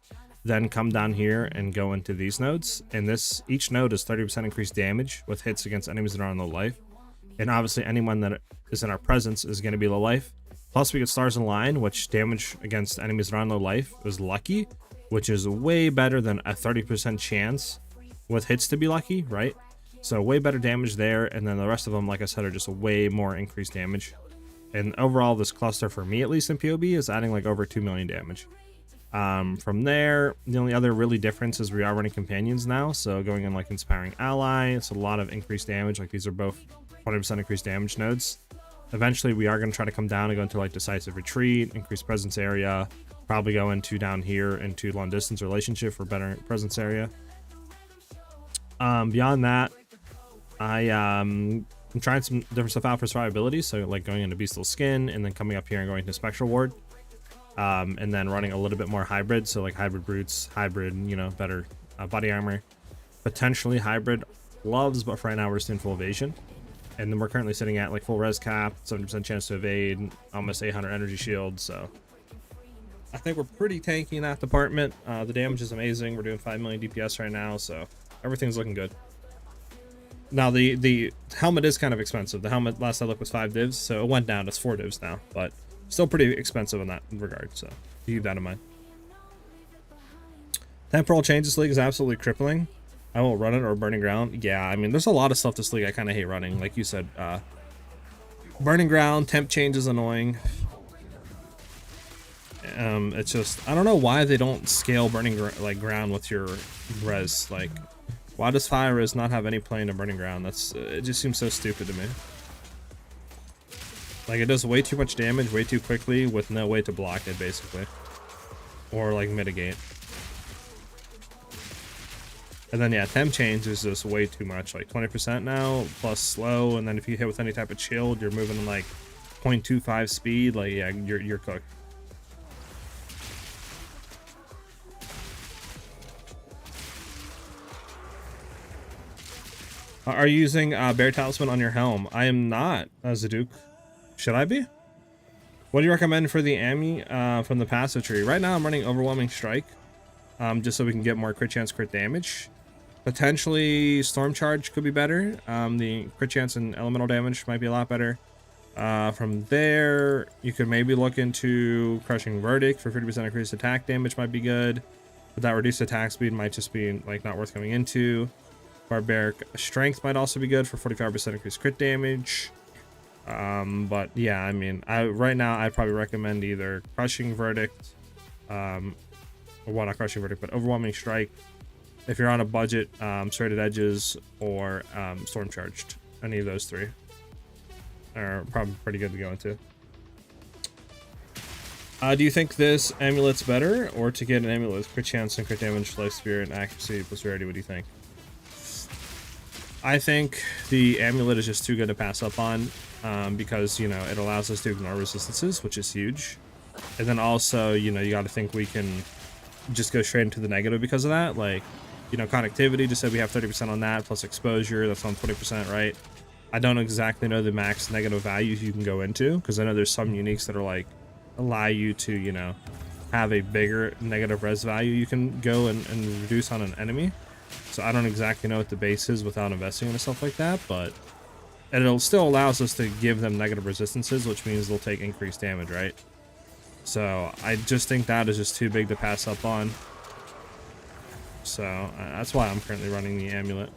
Then come down here and go into these nodes. And each node is 30% increased damage with hits against enemies that are on low life. And obviously anyone that is in our presence is going to be low life. Plus we get Stars in Line, which damage against enemies that are on low life is lucky, which is way better than a 30% chance with hits to be lucky, right? So way better damage there, and then the rest of them, like I said, are just way more increased damage. And overall, this cluster, for me at least in POE, is adding like over 2 million damage. From there, the only other really difference is we are running companions now, so going in like Inspiring Ally, it's a lot of increased damage. Like these are both 20% increased damage nodes. Eventually, we are going to try to come down and go into like Decisive Retreat, increased presence area, probably go into down here into Long Distance Relationship for better presence area. Beyond that, I'm trying some different stuff out for survivability, so like going into Bestial Skin and then coming up here and going to Spectral Ward, and then running a little bit more hybrid, so like hybrid brutes, hybrid, you know, better body armor, potentially hybrid gloves, but for right now we're just doing full evasion. And then we're currently sitting at like full res cap, 70% chance to evade, almost 800 energy shield, so I think we're pretty tanky in that department. The damage is amazing. We're doing 5 million DPS right now, so everything's looking good. Now the helmet is kind of expensive. The helmet last I looked was 5 divs, so it went down. It's 4 divs now, but still pretty expensive in that regard, so keep that in mind. Temporal change this league is absolutely crippling. I won't run it, or Burning Ground. Yeah, I mean, there's a lot of stuff this league I kind of hate running. Like you said, Burning Ground, temp change is annoying. It's just, I don't know why they don't scale Burning Ground with your res. Like, why does Fire Res not have any play into Burning Ground? It just seems so stupid to me. Like, it does way too much damage way too quickly with no way to block it, basically, or like mitigate. And then yeah, temp change is just way too much, like 20% now plus slow, and then if you hit with any type of shield, you're moving in like 0.25 speed. Like yeah, you're cooked. Are you using Bear Talisman on your helm? I am not, Zaduke. Should I be? What do you recommend for the Ami from the passive tree? Right now I'm running Overwhelming Strike, just so we can get more crit chance, crit damage. Potentially Storm Charge could be better. The crit chance and elemental damage might be a lot better. From there, you could maybe look into Crushing Verdict for 50% increased attack damage might be good. But that reduced attack speed might just be like not worth coming into. Barbaric Strength might also be good for 45% increased crit damage. But yeah, I mean, right now I'd probably recommend either Crushing Verdict, or well, not Crushing Verdict, but Overwhelming Strike. If you're on a budget, Serrated Edges or Storm Charged. Any of those three are probably pretty good to go into. Do you think this amulet's better, or to get an amulet with crit chance and crit damage, life spirit, and accuracy plus rarity? What do you think? I think the amulet is just too good to pass up on, because, you know, it allows us to ignore resistances, which is huge. And then also, you know, you got to think we can just go straight into the negative because of that. Like, you know, connectivity, just said we have 30% on that, plus exposure, that's on 20%, right? I don't exactly know the max negative values you can go into, because I know there's some uniques that are like, allow you to, you know, have a bigger negative res value you can go and reduce on an enemy. So I don't exactly know what the base is without investing into stuff like that, but it'll still allows us to give them negative resistances, which means they'll take increased damage, right? So I just think that is just too big to pass up on. So that's why I'm currently running the amulet.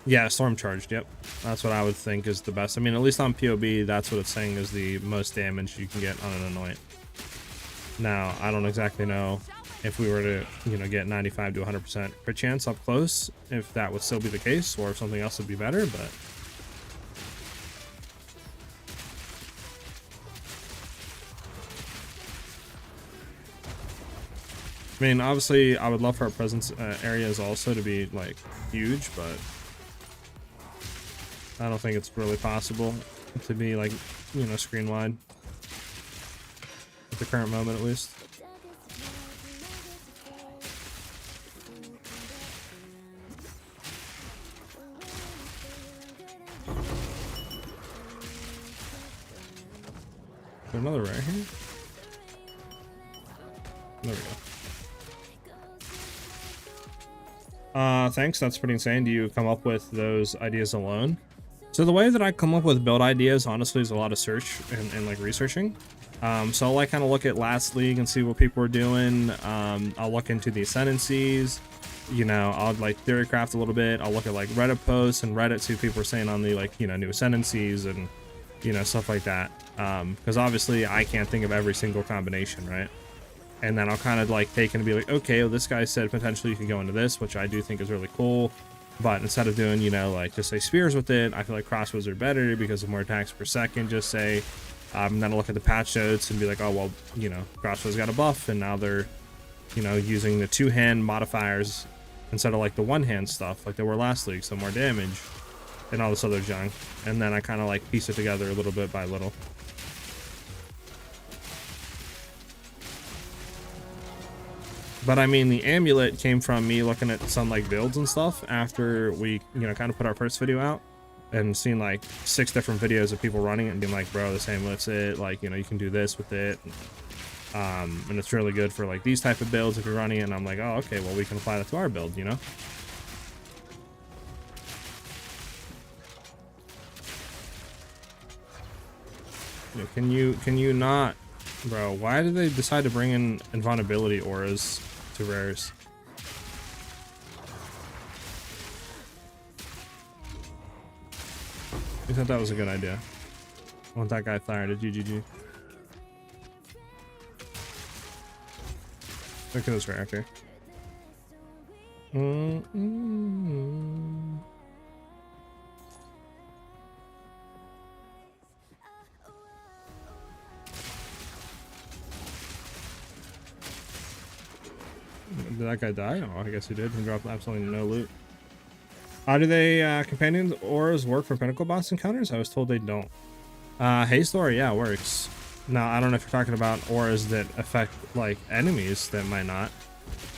Yeah, storm charged. Yep, that's what I would think is the best. I mean, at least on POB, that's what it's saying is the most damage you can get on an anoint. Now, I don't exactly know if we were to, you know, get 95 to 100% crit chance up close, if that would still be the case, or if something else would be better, but I mean, obviously, I would love for our presence areas also to be like huge, but I don't think it's really possible to be like, you know, screen wide at the current moment, at least. Is there another rare here? There we go. Thanks, that's pretty insane. Do you come up with those ideas alone? So the way that I come up with build ideas, honestly, is a lot of search and like researching. So I'll like kind of look at last league and see what people are doing. I'll look into the ascendancies, you know, I'll like theory craft a little bit. I'll look at like Reddit posts and Reddit, see what people are saying on the like, you know, new ascendancies and, you know, stuff like that. Because obviously I can't think of every single combination, right? And then I'll kind of like take and be like, okay, well, this guy said potentially you could go into this, which I do think is really cool. But instead of doing, you know, like just say spears with it, I feel like crossbows are better because of more attacks per second, just say. Then I'll look at the patch notes and be like, oh, well, you know, crossbows got a buff and now they're, you know, using the 2-hand modifiers instead of like the 1-hand stuff like they were last league, so more damage and all this other junk. And then I kind of like piece it together a little bit by little. But I mean, the amulet came from me looking at some like builds and stuff after we, you know, kind of put our first video out and seeing like 6 different videos of people running it and being like, bro, this amulet's it, like, you know, you can do this with it. And it's really good for like these type of builds if you're running it. And I'm like, oh, okay, well, we can apply that to our build, you know? Can you not, bro? Why did they decide to bring in invulnerability auras to rares? I thought that was a good idea. I want that guy fired at GGG. Look at this rare, okay. Did that guy die? Oh, I guess he did. He dropped absolutely no loot. How do they companion auras work for Pinnacle boss encounters? I was told they don't. Haste aura, yeah, works. Now, I don't know if you're talking about auras that affect like enemies that might not.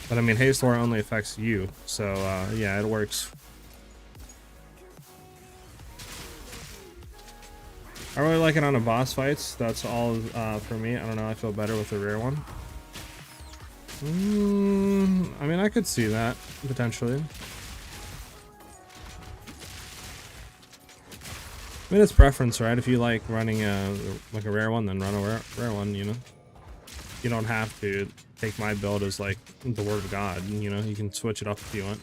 But I mean, haste aura only affects you. So yeah, it works. I really like it on the boss fights. That's all for me. I don't know, I feel better with the rare one. I mean, I could see that potentially. I mean, it's preference, right? If you like running like a rare one, then run a rare one, you know? You don't have to take my build as like the word of God, you know? You can switch it up if you want.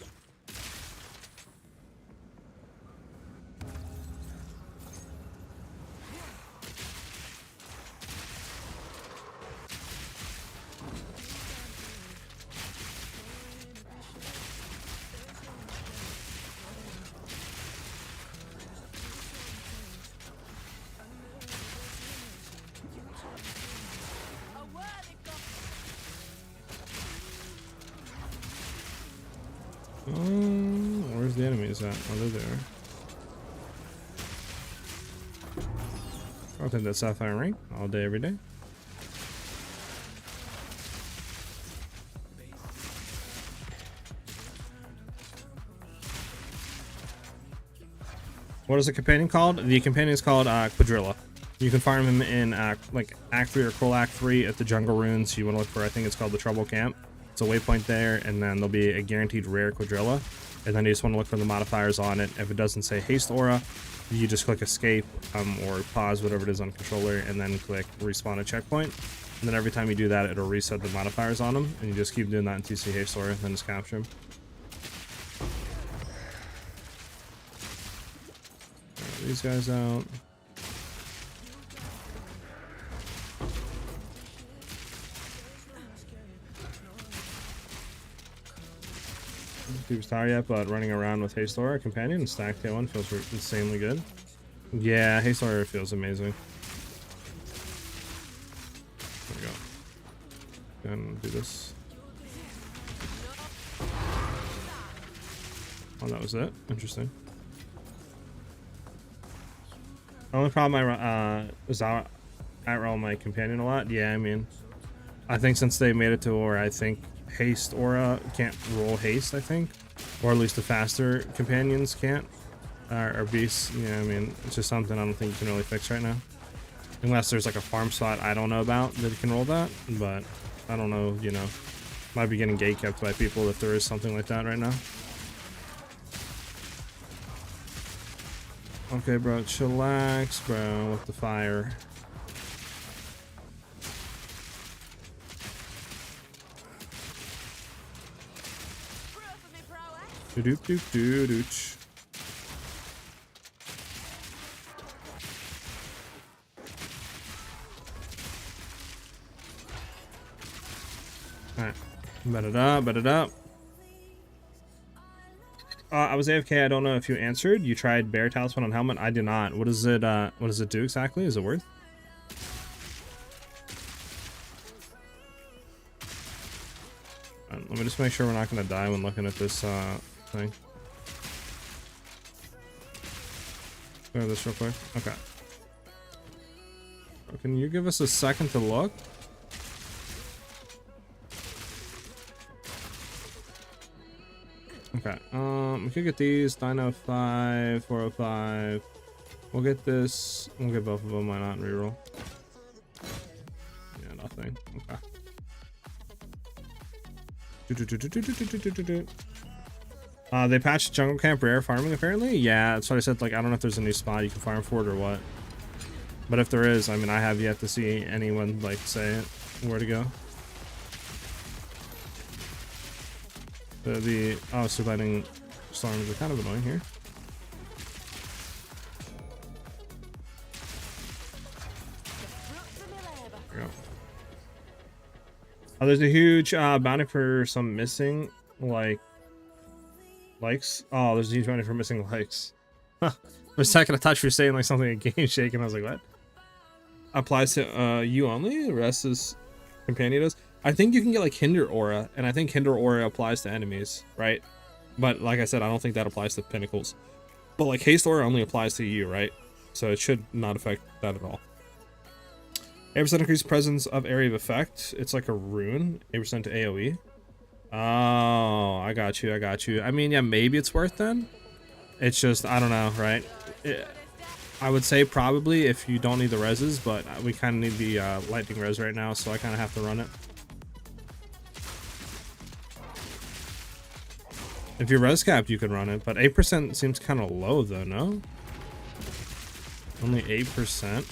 Where's the enemies at? Oh, they're there. I'll take that sapphire ring all day, every day. What is the companion called? The companion is called Quadrilla. You can farm him in like Act 3 or Cool Act 3 at the Jungle Runes. You want to look for, I think it's called the Trouble Camp. It's a waypoint there, and then there'll be a guaranteed rare Quadrilla. and then you just want to look for the modifiers on it. If it doesn't say haste aura, you just click escape or pause, whatever it is on controller, and then click respawn at checkpoint. And then every time you do that, it'll reset the modifiers on them, and you just keep doing that until you see haste aura, then just capture them. These guys out. Keeps tired yet, but running around with haste aura companion and stack K1 feels insanely good. Yeah, haste aura feels amazing. There we go. Go ahead and do this. Oh, that was it. Interesting. The only problem is I roll my companion a lot. Yeah, I mean, I think since they made it to where I think haste aura can't roll haste, I think, or at least the faster companions can't, or beasts. Yeah, I mean, it's just something I don't think you can really fix right now, unless there's like a farm spot I don't know about that can roll that. But I don't know, you know, might be getting gatekept by people if there is something like that right now. Okay, bro, chillax, bro, with the fire. Doop doop doo dooch. Alright, bet it up, bet it up. I was AFK. I don't know if you answered. You tried Bear Talisman on helmet. I did not. What does it do exactly? Is it worth? Let me just make sure we're not gonna die when looking at this thing. Go to this real quick. Okay. Can you give us a second to look? Okay, we could get these 905, 405. We'll get this. We'll get both of them. Why not reroll? Yeah, nothing. Okay. They patched jungle camp rare farming apparently. Yeah, that's what I said. Like, I don't know if there's a new spot you can farm for it or what. But if there is, I mean, I have yet to see anyone like say it, where to go. So lightning storms are kind of annoying here. There we go. Oh, there's a huge bounty for some missing likes. Oh, there's a huge bounty for missing likes. Huh. For a second, I thought you were saying like something in Game Shake, and I was like, what? Applies to you only? The rest is companion does? I think you can get like Hinder Aura, and I think Hinder Aura applies to enemies, right? But like I said, I don't think that applies to Pinnacles. But like Haste Aura only applies to you, right? So it should not affect that at all. 8% increased presence of area of effect. It's like a rune. 8% to AoE. Oh, I got you, I got you. I mean, yeah, maybe it's worth then. It's just, I don't know, right? I would say probably if you don't need the reses, but we kind of need the lightning res right now, so I kind of have to run it. If you're res capped, you could run it, but 8% seems kind of low though, no? Only 8%.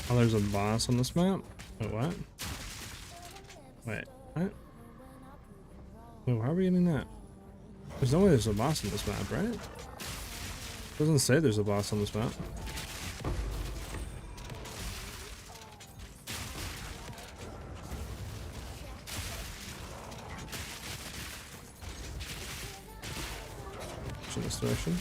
Oh, there's a boss on this map? Wait, what? Wait, what? Wait, why are we getting that? There's no way there's a boss on this map, right? It doesn't say there's a boss on this map. In this direction.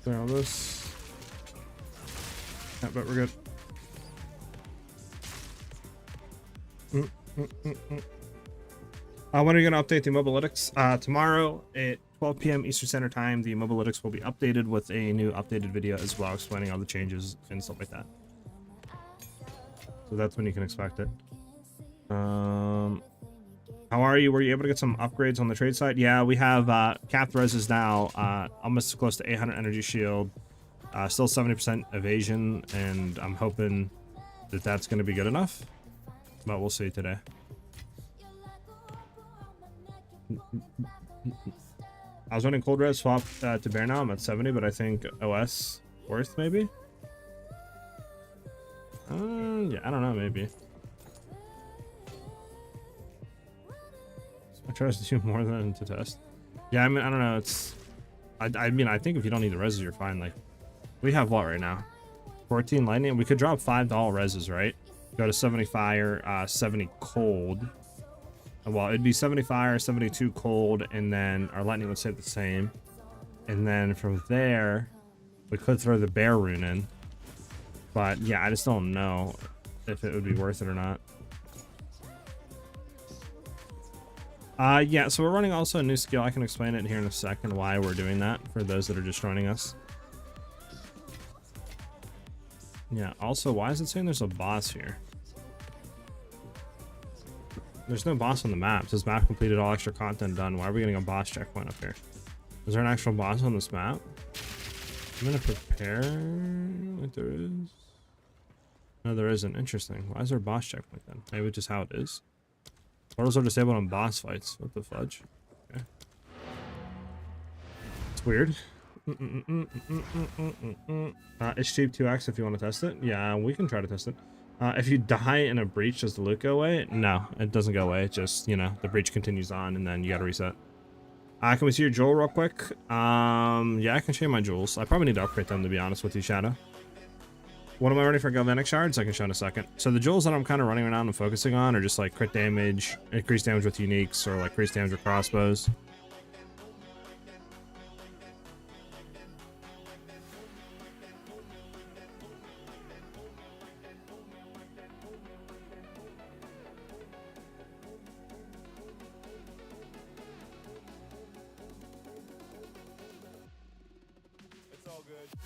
Clear all this. Yeah, but we're good. When are you going to update the Mobalytics? Tomorrow at 12 p.m. Eastern Standard Time, the Mobalytics will be updated with a new updated video as well, explaining all the changes and stuff like that. So that's when you can expect it. How are you? Were you able to get some upgrades on the trade side? Yeah, we have capped reses now, almost close to 800 energy shield, still 70% evasion, and I'm hoping that that's going to be good enough, but we'll see today. I was running cold res swap to bear now. I'm at 70, but I think OS worth maybe. Yeah, I don't know, maybe. I try to do more than to test. Yeah, I mean, I don't know. It's, I mean, I think if you don't need the reses, you're fine. Like, we have what right now? 14 lightning. We could drop $5 reses, right? Go to 70 fire, 70 cold. Well, it'd be 70 fire, 72 cold, and then our lightning would stay the same. And then from there, we could throw the bear rune in. But yeah, I just don't know if it would be worth it or not. Yeah, so we're running also a new skill. I can explain it here in a second why we're doing that for those that are just joining us. Yeah, also, why is it saying there's a boss here? There's no boss on the map. It says map completed, all extra content done. Why are we getting a boss checkpoint up here? Is there an actual boss on this map? I'm gonna prepare like there is. No, there isn't. Interesting. Why is there a boss checkpoint then? Maybe just how it is. Portals are disabled on boss fights. What the fudge? Okay. It's weird. It's cheap 2x if you want to test it. Yeah, we can try to test it. If you die in a breach, does the loot go away? No, it doesn't go away. It just, you know, the breach continues on and then you gotta reset. Can we see your jewel real quick? Yeah, I can show you my jewels. I probably need to upgrade them, to be honest with you, Shadow. What am I running for galvanic shards? I can show in a second. So the jewels that I'm kind of running around and focusing on are just like crit damage, increased damage with uniques, or like increased damage with crossbows. It's all good.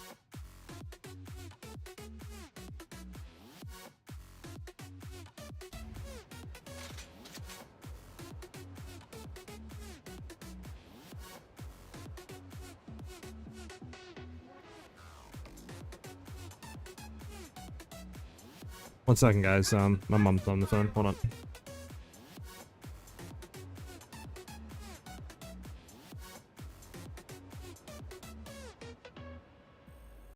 One second, guys. My mom's on the phone. Hold on.